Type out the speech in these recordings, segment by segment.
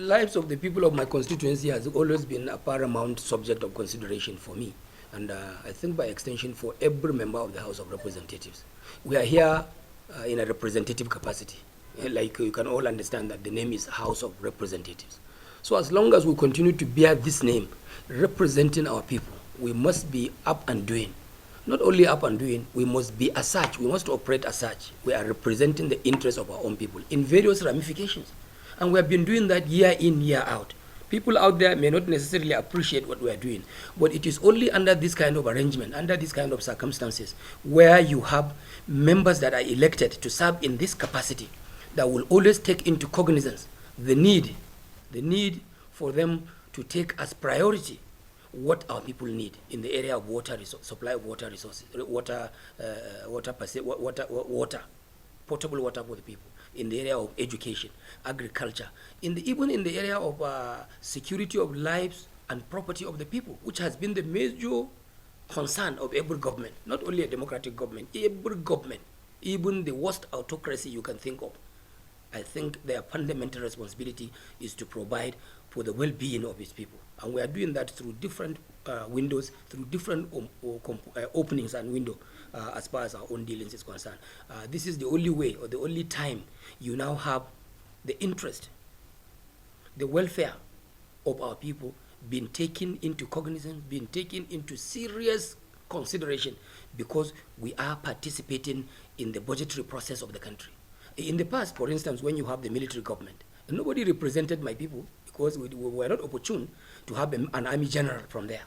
lives of the people of my constituency has always been a paramount subject of consideration for me, and I think by extension for every member of the House of Representatives. We are here in a representative capacity. Like you can all understand that the name is House of Representatives. So as long as we continue to bear this name, representing our people, we must be up and doing. Not only up and doing, we must be as such, we must operate as such. We are representing the interests of our own people in various ramifications. And we have been doing that year in, year out. People out there may not necessarily appreciate what we are doing, but it is only under this kind of arrangement, under this kind of circumstances, where you have members that are elected to serve in this capacity that will always take into cognizance the need for them to take as priority what our people need in the area of water supply of water resources, water, potable water for the people, in the area of education, agriculture, even in the area of security of lives and property of the people, which has been the major concern of every government, not only a democratic government, every government, even the worst autocracy you can think of. I think their fundamental responsibility is to provide for the well-being of its people. And we are doing that through different windows, through different openings and windows as far as our own dealings is concerned. This is the only way or the only time you now have the interest, the welfare of our people being taken into cognizance, being taken into serious consideration, because we are participating in the budgetary process of the country. In the past, for instance, when you have the military government, nobody represented my people because we were not opportune to have an army general from there.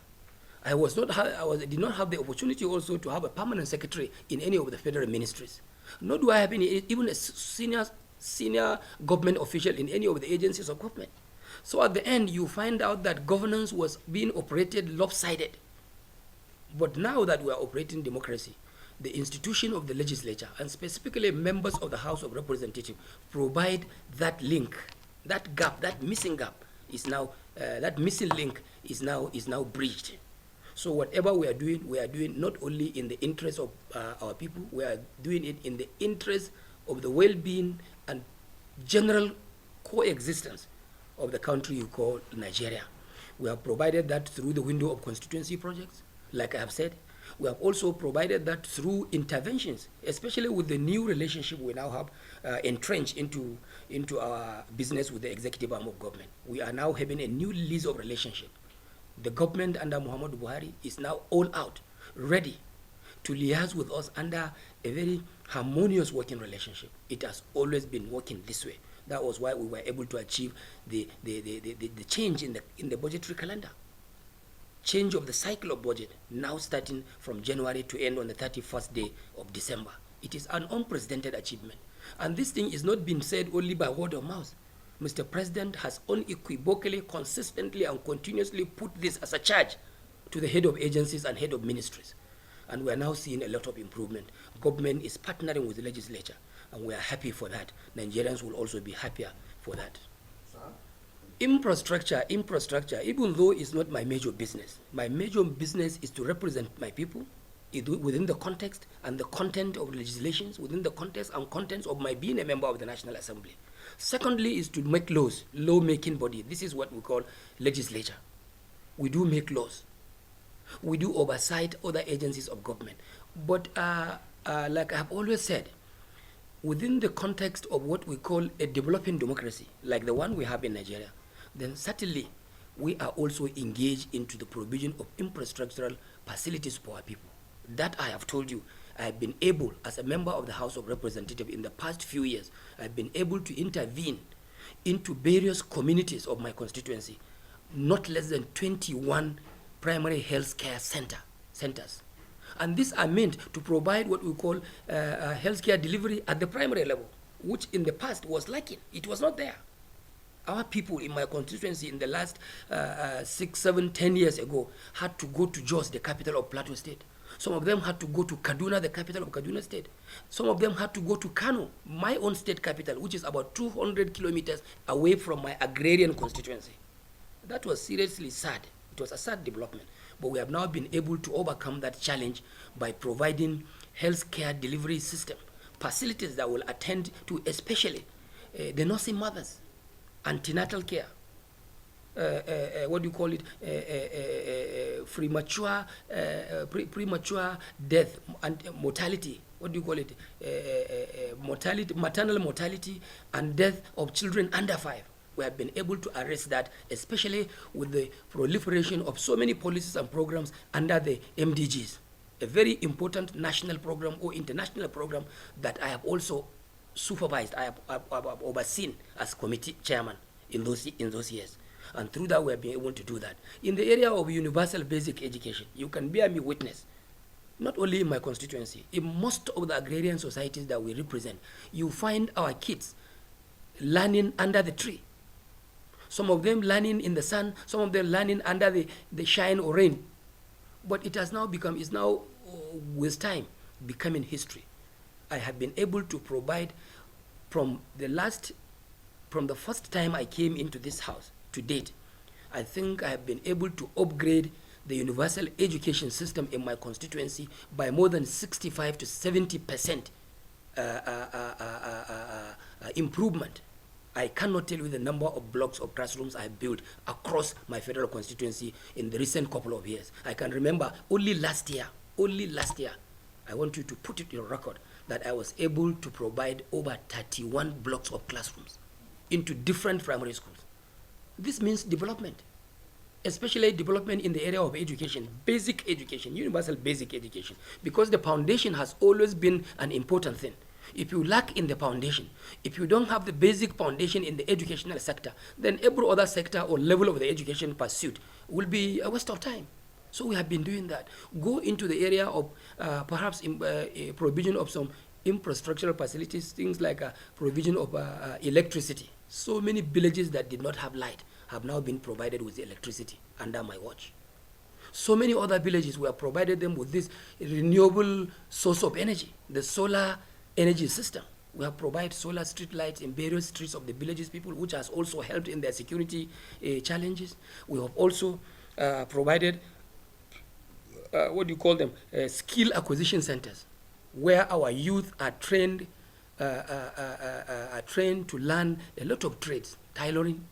I did not have the opportunity also to have a permanent secretary in any of the federal ministries. Nor do I have even a senior government official in any of the agencies of government. So at the end, you find out that governance was being operated lopsided. But now that we are operating democracy, the institution of the legislature, and specifically members of the House of Representatives, provide that link, that gap, that missing gap is now, that missing link is now bridged. So whatever we are doing not only in the interest of our people, we are doing it in the interest of the well-being and general coexistence of the country you call Nigeria. We have provided that through the window of constituency projects, like I have said. We have also provided that through interventions, especially with the new relationship we now have entrenched into our business with the executive arm of government. We are now having a new lease of relationship. The government under Muhammadu Buhari is now all out, ready to liaise with us under a very harmonious working relationship. It has always been working this way. That was why we were able to achieve the change in the budgetary calendar. Change of the cycle of budget, now starting from January to end on the 31st day of December. It is an unprecedented achievement. And this thing is not being said only by word of mouth. Mr. President has unequivocally, consistently, and continuously put this as a charge to the head of agencies and head of ministries. And we are now seeing a lot of improvement. Government is partnering with the legislature, and we are happy for that. Nigerians will also be happier for that. Infrastructure, even though it's not my major business. My major business is to represent my people within the context and the content of legislations, within the context and contents of my being a member of the National Assembly. Secondly is to make laws, law-making body. This is what we call legislature. We do make laws. We do oversight other agencies of government. But like I have always said, within the context of what we call a developing democracy, like the one we have in Nigeria, then certainly we are also engaged into the provision of infrastructural facilities for our people. That I have told you, I have been able, as a member of the House of Representatives in the past few years, I've been able to intervene into various communities of my constituency, not less than 21 primary health care centers. And these are meant to provide what we call healthcare delivery at the primary level, which in the past was lacking. It was not there. Our people in my constituency in the last 6, 7, 10 years ago had to go to Jos, the capital of Plateau State. Some of them had to go to Kaduna, the capital of Kaduna State. Some of them had to go to Kano, my own state capital, which is about 200 kilometers away from my agrarian constituency. That was seriously sad. It was a sad development. But we have now been able to overcome that challenge by providing healthcare delivery system, facilities that will attend to especially the nursing mothers, antenatal care, what do you call it, premature death and mortality. What do you call it? Mortality, maternal mortality and death of children under 5. We have been able to arrest that, especially with the proliferation of so many policies and programs under the MDGs, a very important national program or international program that I have also supervised, I have overseen as committee chairman in those years. And through that, we have been able to do that. In the area of universal basic education, you can bear me witness, not only in my constituency, in most of the agrarian societies that we represent, you find our kids learning under the tree. Some of them learning in the sun, some of them learning under the shine or rain. But it has now become, is now with time, becoming history. I have been able to provide from the first time I came into this house to date, I think I have been able to upgrade the universal education system in my constituency by more than 65 to 70% improvement. I cannot tell you the number of blocks of classrooms I have built across my federal constituency in the recent couple of years. I can remember only last year, I want you to put it in record that I was able to provide over 31 blocks of classrooms into different primary schools. This means development, especially development in the area of education, basic education, universal basic education, because the foundation has always been an important thing. If you lack in the foundation, if you don't have the basic foundation in the educational sector, then every other sector or level of the education pursuit will be a waste of time. So we have been doing that. Go into the area of perhaps provision of some infrastructural facilities, things like provision of electricity. So many villages that did not have light have now been provided with electricity under my watch. So many other villages, we have provided them with this renewable source of energy, the solar energy system. We have provided solar street lights in various streets of the villages people, which has also helped in their security challenges. We have also provided, what do you call them, skill acquisition centers, where our youth are trained to learn a lot of trades, tailoring,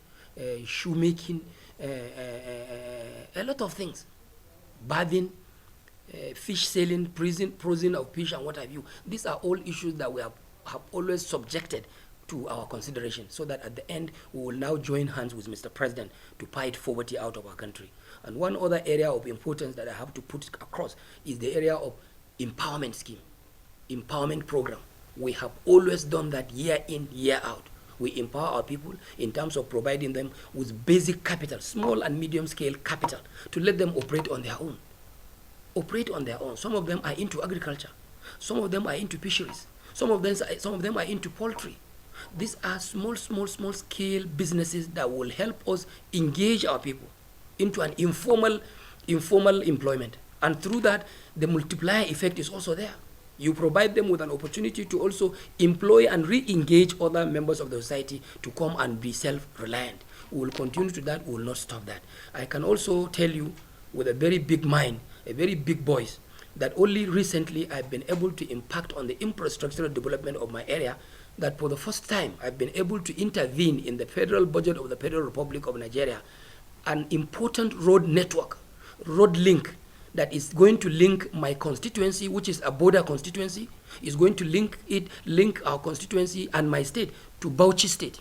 shoemaking, a lot of things, bathing, fish selling, prison of fish, and what have you. These are all issues that we have always subjected to our consideration, so that at the end we will now join hands with Mr. President to fight poverty out of our country. And one other area of importance that I have to put across is the area of empowerment scheme, empowerment program. We have always done that year in, year out. We empower our people in terms of providing them with basic capital, small and medium scale capital, to let them operate on their own. Some of them are into agriculture. Some of them are into fisheries. Some of them are into poultry. These are small scale businesses that will help us engage our people into an informal employment. And through that, the multiplier effect is also there. You provide them with an opportunity to also employ and re-engage other members of the society to come and be self-reliant. We will continue to that. We will not stop that. I can also tell you with a very big mind, a very big voice, that only recently I've been able to impact on the infrastructural development of my area, that for the first time I've been able to intervene in the federal budget of the Federal Republic of Nigeria, an important road network, road link that is going to link my constituency, which is a border constituency, is going to link our constituency and my state to Bauchi State.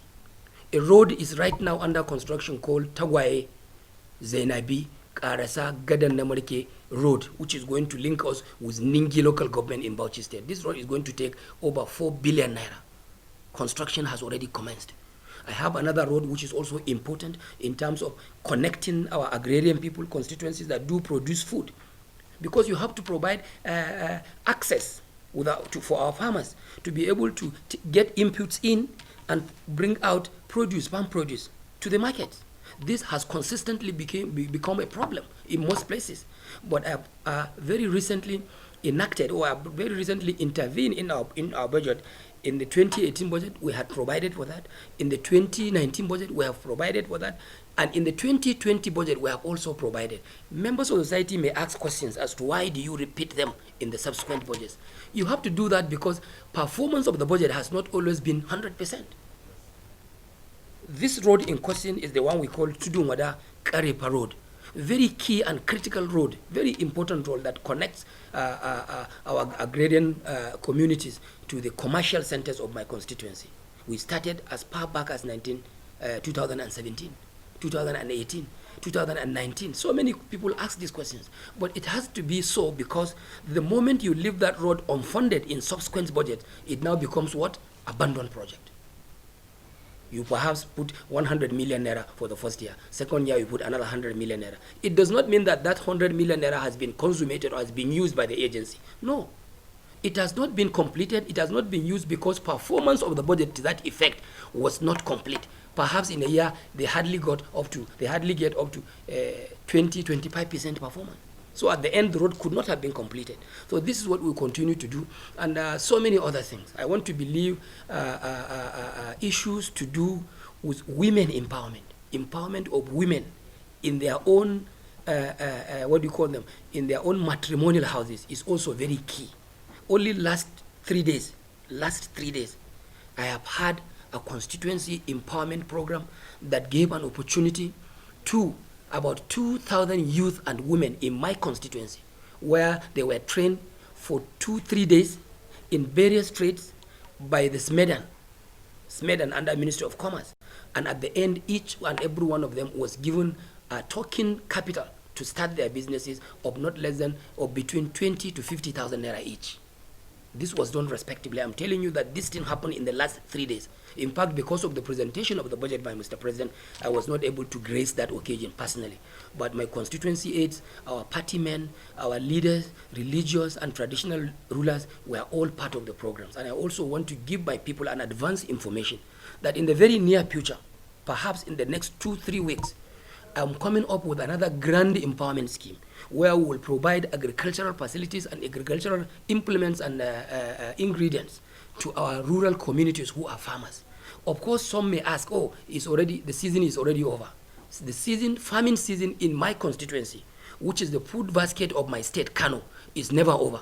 A road is right now under construction called Tagwaye Zainabi Karasa Gadan Namarike Road, which is going to link us with Ningi local government in Bauchi State. This road is going to take over 4 billion naira. Construction has already commenced. I have another road which is also important in terms of connecting our agrarian people, constituencies that do produce food, because you have to provide access for our farmers to be able to get inputs in and bring out produce, farm produce, to the market. This has consistently become a problem in most places, but I have very recently enacted, or I have very recently intervened in our budget. In the 2018 budget, we had provided for that. In the 2019 budget, we have provided for that. And in the 2020 budget, we have also provided. Members of society may ask questions as to why do you repeat them in the subsequent budgets. You have to do that because performance of the budget has not always been 100%. This road in question is the one we call Tudunwada Karepa Road. Very key and critical road, very important road that connects our agrarian communities to the commercial centers of my constituency. We started as far back as 2017, 2018, 2019. So many people ask these questions, but it has to be so because the moment you leave that road unfunded in subsequent budget, it now becomes what? Abandoned project. You perhaps put 100 million naira for the first year. Second year, you put another 100 million naira. It does not mean that that 100 million naira has been consummated or has been used by the agency. No. It has not been completed. It has not been used because performance of the budget to that effect was not complete. Perhaps in a year, they hardly get up to 20-25% performance. So at the end, the road could not have been completed. So this is what we continue to do, and so many other things. I want to believe issues to do with women empowerment of women in their own, what do you call them, in their own matrimonial houses is also very key. Only last 3 days, I have had a constituency empowerment program that gave an opportunity to about 2,000 youth and women in my constituency, where they were trained for 2-3 days in various trades by the SMEDAN under Ministry of Commerce. And at the end, each and every one of them was given a token capital to start their businesses of not less than or between 20 to 50,000 naira each. This was done respectively. I'm telling you that this didn't happen in the last 3 days. In fact, because of the presentation of the budget by Mr. President, I was not able to grace that occasion personally. But my constituency aides, our party men, our leaders, religious and traditional rulers were all part of the programs. And I also want to give my people an advance information that in the very near future, perhaps in the next 2-3 weeks, I'm coming up with another grand empowerment scheme where we will provide agricultural facilities and agricultural implements and ingredients to our rural communities who are farmers. Of course, some may ask, oh, the season is already over. The farming season in my constituency, which is the food basket of my state, Kano, is never over.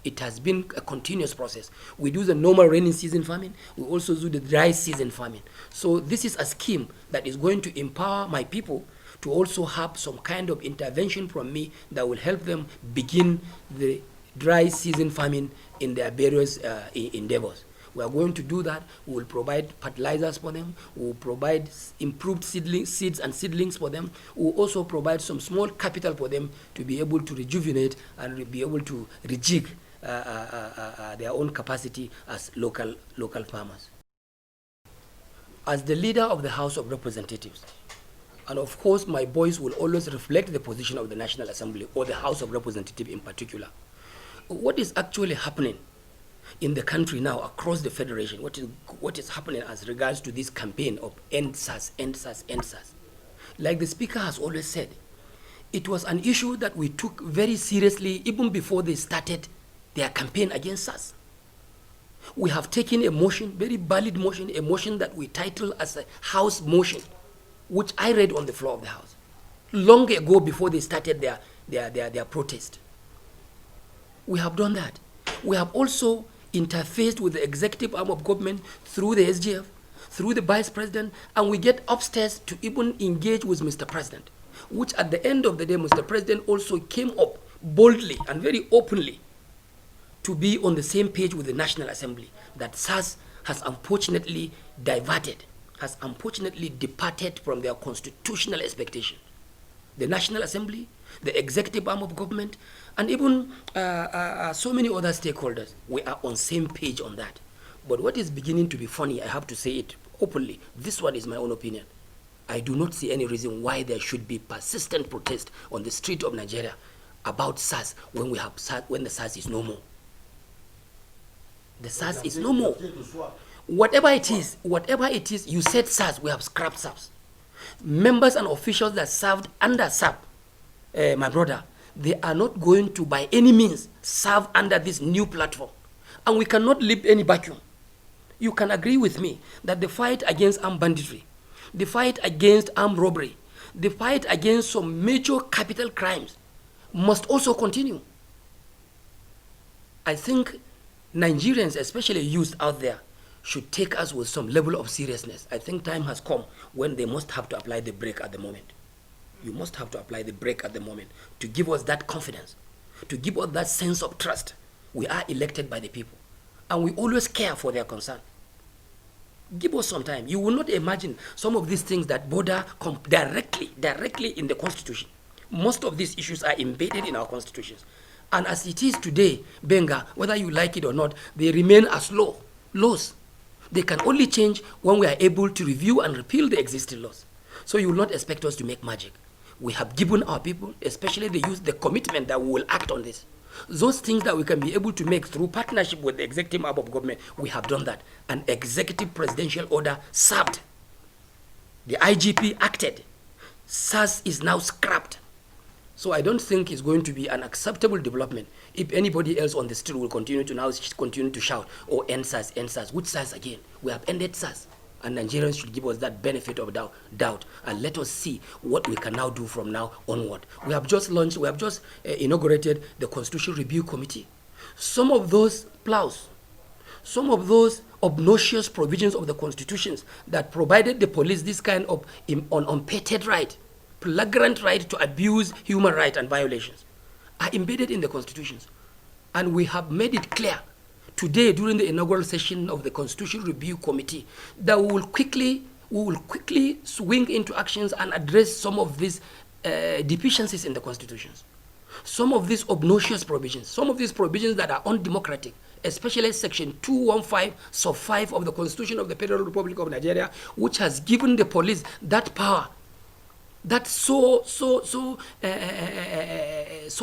It has been a continuous process. We do the normal rainy season farming. We also do the dry season farming. So this is a scheme that is going to empower my people to also have some kind of intervention from me that will help them begin the dry season farming in their various endeavors. We are going to do that. We will provide fertilizers for them. We will provide improved seeds and seedlings for them. We will also provide some small capital for them to be able to rejuvenate and be able to rejig their own capacity as local farmers. As the leader of the House of Representatives, and of course my voice will always reflect the position of the National Assembly or the House of Representatives in particular, what is actually happening in the country now across the federation, what is happening as regards to this campaign of Endsars. Like the Speaker has always said, it was an issue that we took very seriously even before they started their campaign against us. We have taken a motion, very valid motion, a motion that we title as a House motion, which I read on the floor of the House long ago before they started their protest. We have done that. We have also interfaced with the executive arm of government through the SGF, through the Vice President, and we get upstairs to even engage with Mr. President, which at the end of the day, Mr. President also came up boldly and very openly to be on the same page with the National Assembly that SARS has unfortunately departed from their constitutional expectation. The National Assembly, the executive arm of government, and even so many other stakeholders, we are on same page on that. But what is beginning to be funny, I have to say it openly, this one is my own opinion. I do not see any reason why there should be persistent protest on the street of Nigeria about SARS when the SARS is no more. The SARS is no more. Whatever it is, you said SARS, we have scrapped SARS. Members and officials that served under SAP, my brother, they are not going to by any means serve under this new platform. And we cannot leave any vacuum. You can agree with me that the fight against armed banditry, the fight against armed robbery, the fight against some major capital crimes must also continue. I think Nigerians, especially youth out there, should take us with some level of seriousness. I think time has come when they must have to apply the brake at the moment. You must have to apply the brake at the moment to give us that confidence, to give us that sense of trust. We are elected by the people, and we always care for their concern. Give us some time. You will not imagine some of these things that border directly in the Constitution. Most of these issues are embedded in our constitutions. And as it is today, Benga, whether you like it or not, they remain as laws. They can only change when we are able to review and repeal the existing laws. So you will not expect us to make magic. We have given our people, especially the youth, the commitment that we will act on this. Those things that we can be able to make through partnership with the executive arm of government, we have done that. An executive presidential order served. The IGP acted. SARS is now scrapped. So I don't think it's going to be an acceptable development if anybody else on the street will continue to shout, oh, Endsars, Endsars. Which SARS again? We have ended SARS. And Nigerians should give us that benefit of doubt, and let us see what we can now do from now onward. We have just inaugurated the Constitutional Review Committee. Some of those plows, some of those obnoxious provisions of the constitutions that provided the police this kind of unfettered right, flagrant right to abuse human rights and violations, are embedded in the constitutions. And we have made it clear today during the inaugural session of the Constitutional Review Committee that we will quickly swing into actions and address some of these deficiencies in the constitutions. Some of these obnoxious provisions, some of these provisions that are undemocratic, especially Section 215, Sub 5 of the Constitution of the Federal Republic of Nigeria, which has given the police that power, that so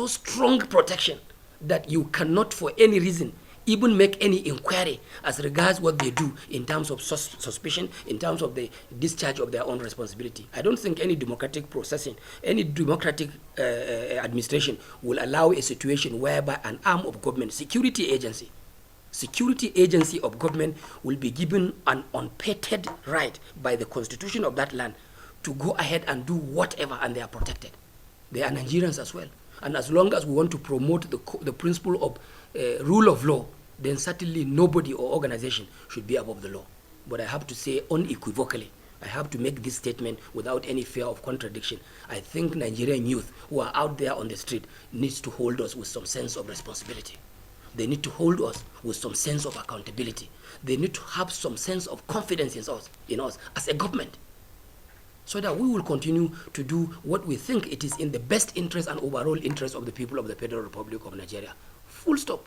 strong protection that you cannot for any reason even make any inquiry as regards what they do in terms of suspicion, in terms of the discharge of their own responsibility. I don't think any democratic processing, any democratic administration will allow a situation whereby an arm of government, security agency of government will be given an unfettered right by the constitution of that land to go ahead and do whatever, and they are protected. They are Nigerians as well. And as long as we want to promote the principle of rule of law, then certainly nobody or organization should be above the law. But I have to say unequivocally, I have to make this statement without any fear of contradiction. I think Nigerian youth who are out there on the street needs to hold us with some sense of responsibility. They need to hold us with some sense of accountability. They need to have some sense of confidence in us as a government, so that we will continue to do what we think it is in the best interest and overall interest of the people of the Federal Republic of Nigeria. Full stop.